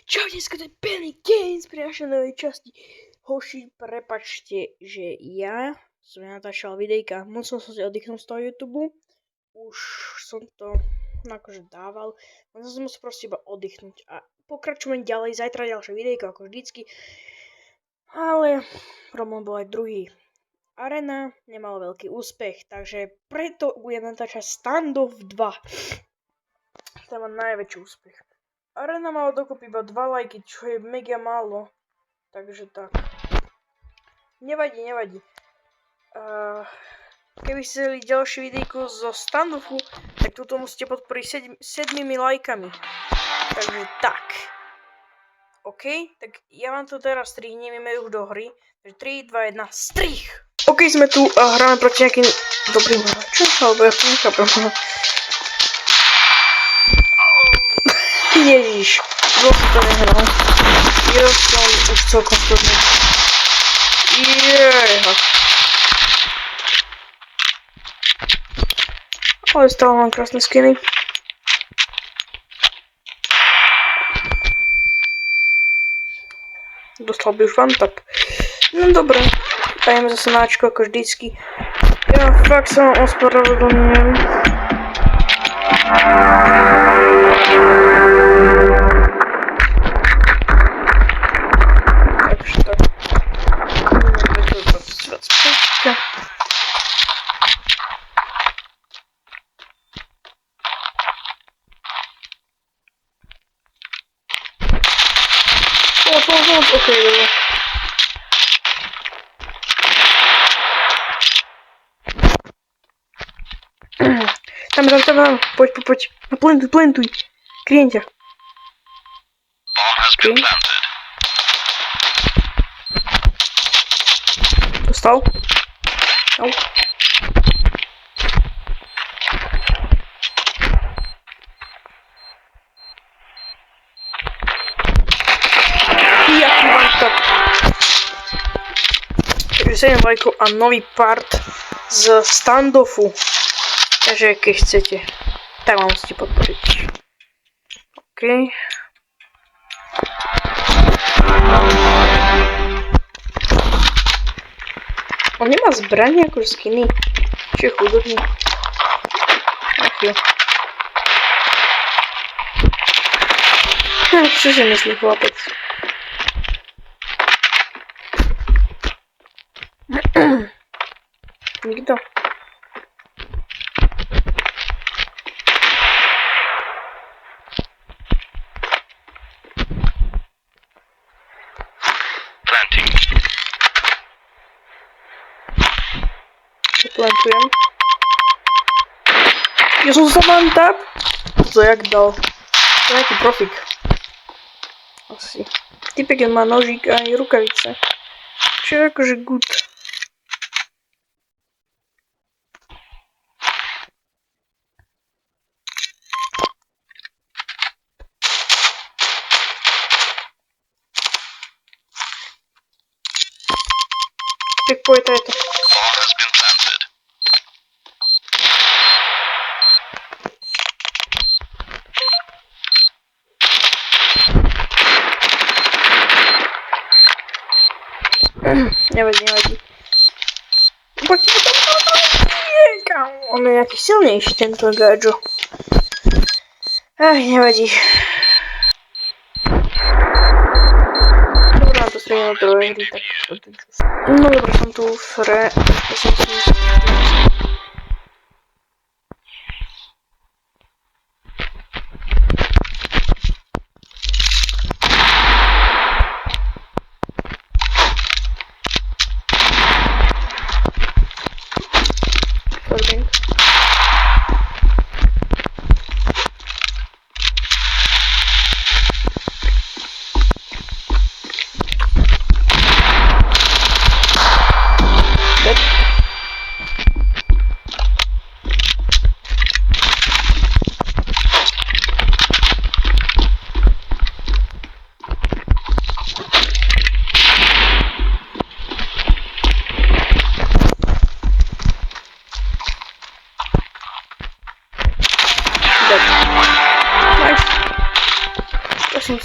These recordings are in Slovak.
Čau, dneska to je Penny Games pri našej novej časti. Hoši, prepačte, že ja som natáčal videjka. Musel som si oddychnúť z toho YouTube. Už som to akože dával. Musel som si proste iba oddychnúť. A pokračujeme ďalej. Zajtra ďalšie videjko, ako vždycky. Ale problém bol aj druhý. Arena nemala veľký úspech, takže preto budem natáčať Standoff 2. To má najväčší úspech. Arena mala dokopy iba 2 lajky, čo je mega málo. Takže tak. Nevadí. Keby ste chceli ďalšie videjko zo Standoffu, tak toto musíte podporiť 7 lajkami. Takže tak. OK, tak ja vám to teraz strihnem, ideme už do hry. Takže 3, 2, 1, strih! OK, sme tu a hráme proti nejakým dobrým hráčom, alebo ja to nechápem. Ježiš, dlho som to nehral. Ja som už celkom skôrný. Ale stále mám krásne skiny. Dostal by už one-tap. No dobre, dajeme zase náčko ako vždycky. Ja fakt sa vám ospravedlňujem. Takže tak. OK, dobre. Tam, poď. Naplentuj. Kryjem ťa. Okay. Dostal? No. Jaký one-tap. Takže 7 lajkov a nový part z Standoffu. Takže keď chcete, tak vám musíte podporiť. OK. On nemá zbranie ako skiny. Čo je chudobný. Ach jo. Čože myslí chlapec? Nikto. Plantujem. Ja som sa one-tap. To jak dal? To je nejaký profik. Asi. Typek má nožík a aj rukavice. Čo je akože good. Tak pojď je to. Nevadí. Poď tam. On je nejaký silnejší tento gadžo. Nevadí. Dobre, mám to strieľa do druhej hry, tak... No dobre, som tu v hre.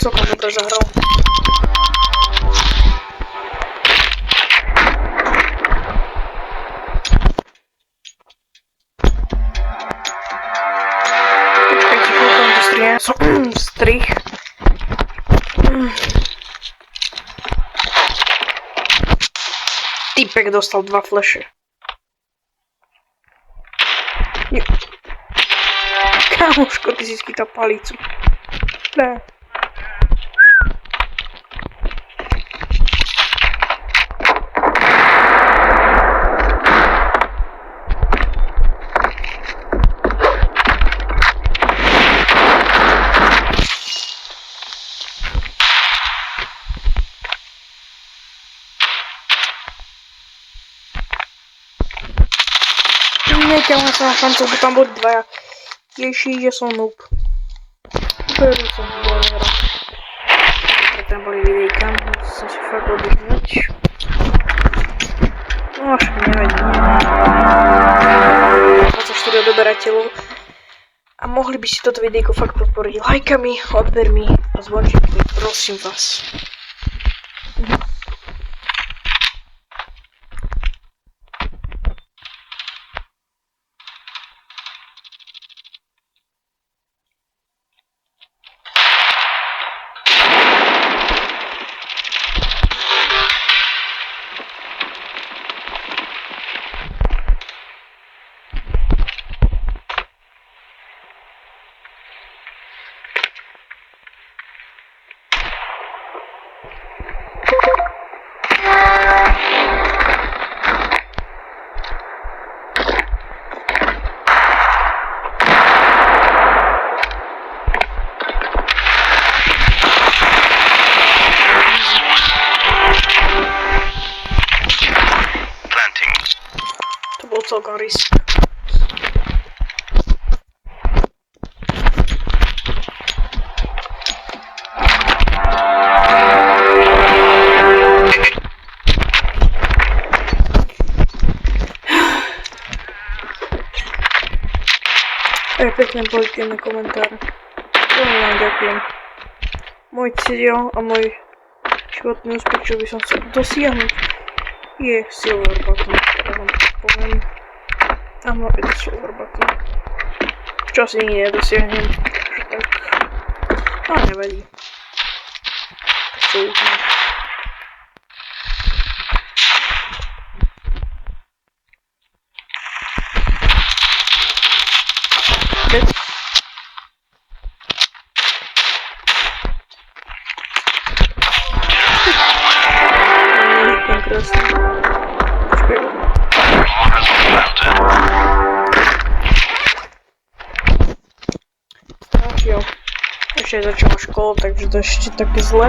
celkom dobre zahral. Strich. Typek dostal 2 flashe. Kamoško, ty si skytal palicu. Ne. Neťahla som na šancu, bo tam boli 2. Ježiš, že som noob. Beru som dôvera. Tam boli videjka, musím som si fakt oddychnúť. No však nevadí. 24 odoberateľov. A mohli by si toto videjko fakt podporiť lajkami, odbermi a zvončekmi, prosím vás. Celkom risk. Pekne pozitívne komentáre. Veľmi vám ďakujem. Môj cieľ a môj životný úspech, čo by som chcel dosiahnuť, je silver button, ktoré vám poviem. Tam mám 5 silver button. Čo asi nikdy nedosiahnem, takže tak. Ale nevadí. Absolutne. Ešte začala školu, takže to je ešte také zle.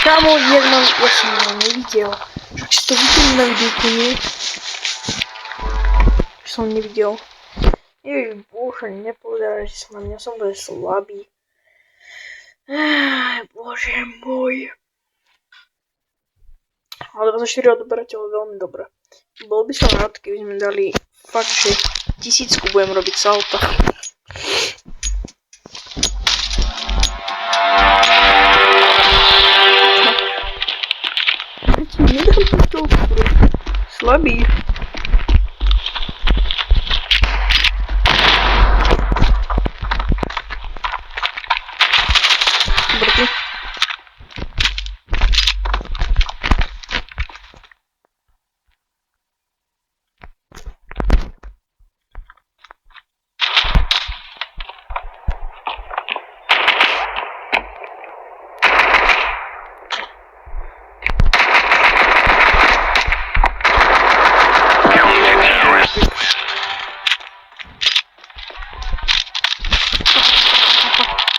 Kámo, ja som ho nevidel. Však si to videl na videjku, nie? Som nevidel. Ježiš, bože, nepozeraj sa na mňa, som bude slabý. Bože môj. Ale 24 odoberateľov veľmi dobré. Bol by som rád, keby sme dali fakt, že 1000 budem robiť salta. Nedám to slabý.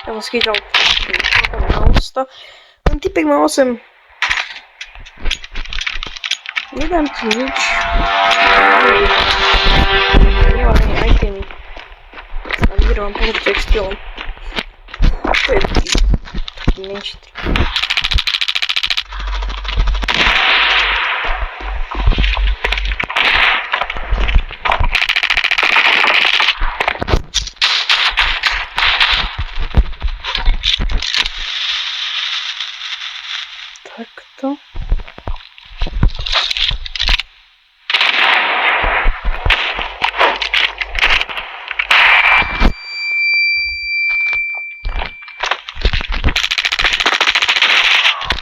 Ja som skýtal na ústa. Ten typek má 8. Nedám ti nič. Nemám ani itemy. A vyhrám pomoc textilom. To je taký menší trik. Takto.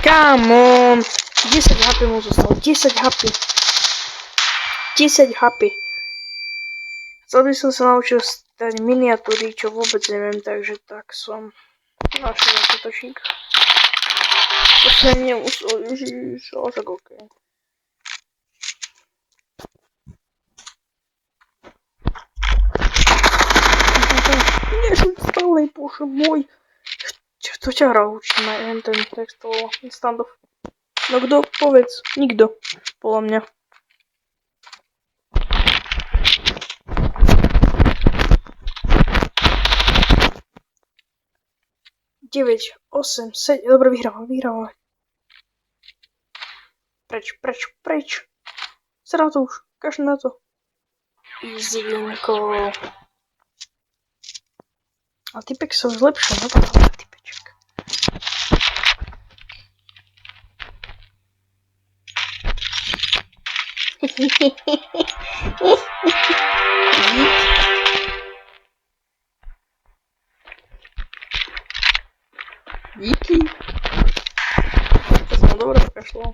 Come on! 10 HP mu zostalo. 10 HP. 10 HP. Chcel by som sa naučil stať miniatúry, čo vôbec neviem, takže tak som našiel začiatočník. To sa nemusel, ježiš, ale tak okej. Nešuť stále, bože môj. Čo ťa hra učí, ten text standoff. No kto? Povedz. Nikto. Podľa mňa. Deväť, 8, 7. Dobre, vyhrávam. Preč. Sra to už. Kaž na to. Easy winko. A typek sa už zlepšil, no potom typeček. Díky. To som dobre prešlo.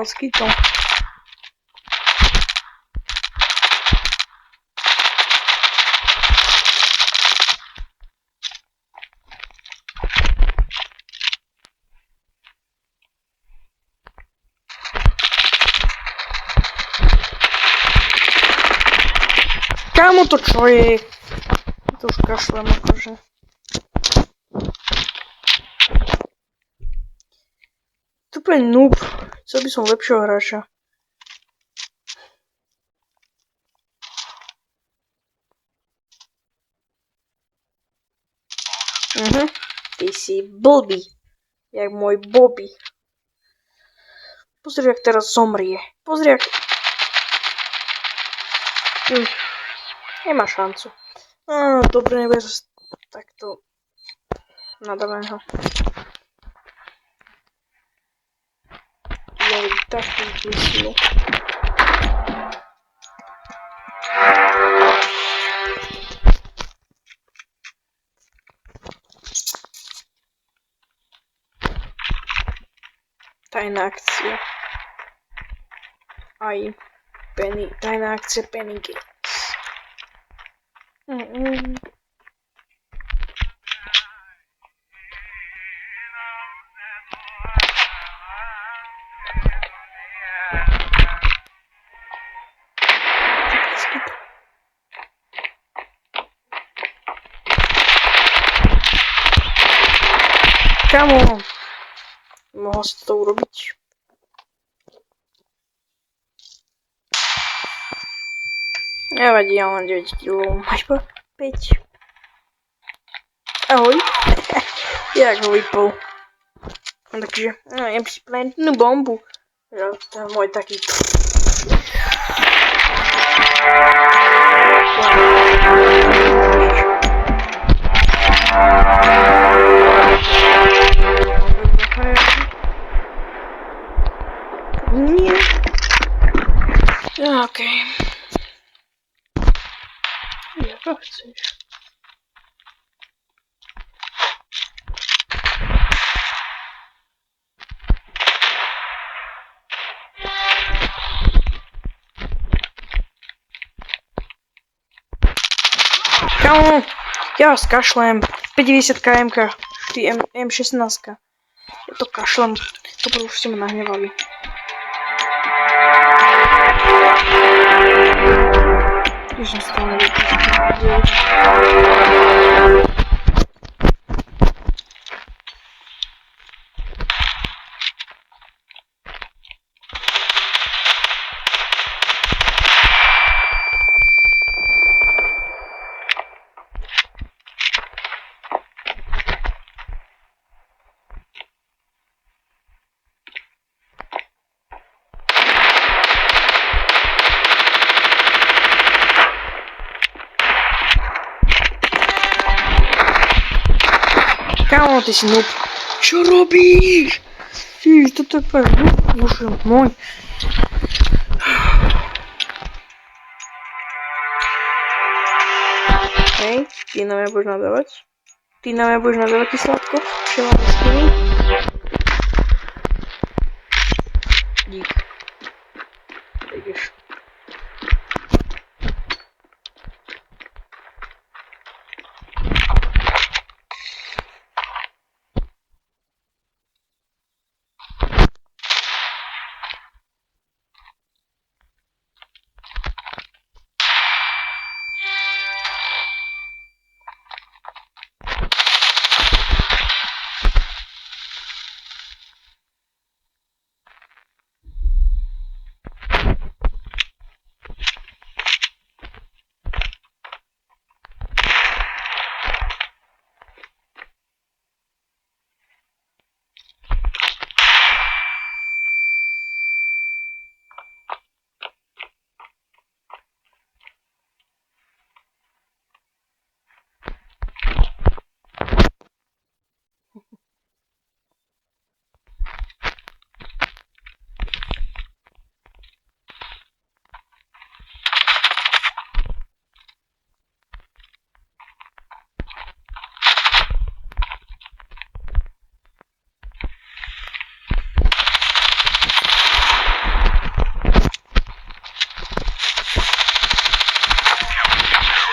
Skytal. Kámo, to čo je? To už kašlem akože. To je noob. Chcel by som lepšieho hráča. Ty si blbý. Jak môj Bobby. Pozri, jak teraz zomrie. Pozri, jak... Nemá šancu. Dobre, nebude sa takto... Nadávam ho. Taký myslí. Tajná akcia. Aj Penny. Tajná akcia Penny Games. Kamo, mohol si to urobiť. Nevadí, ja mám 9 kg. Máš po 5. Ahoj. Jak ho vypol. Takže, jem si plantnú bombu. Jo, to je môj taký... Nie. Okej. Jak chceš. Kámo, ja vás kašlem. 50 km. ty M16. Ja to kašlem. To už ste ma nahnevali. Tiež som stále nevypustil. Kámo, ty si noob. Čo robíš? Ježiš, toto je úplne bože môj. Hej, ty na mňa budeš nadávať? Ty na mňa budeš nadávať, ty sladko? Čo mám s tými? Dík. Ideš.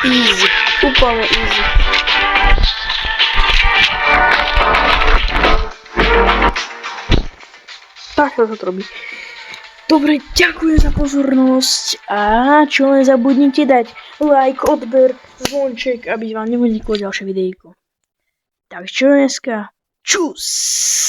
Easy, úplne easy. Takto sa to robí. Dobre, ďakujem za pozornosť a čo nezabudnite dať like, odber, zvonček, aby vám neuniklo ďalšie videjko. Takže čo dneska? Čus!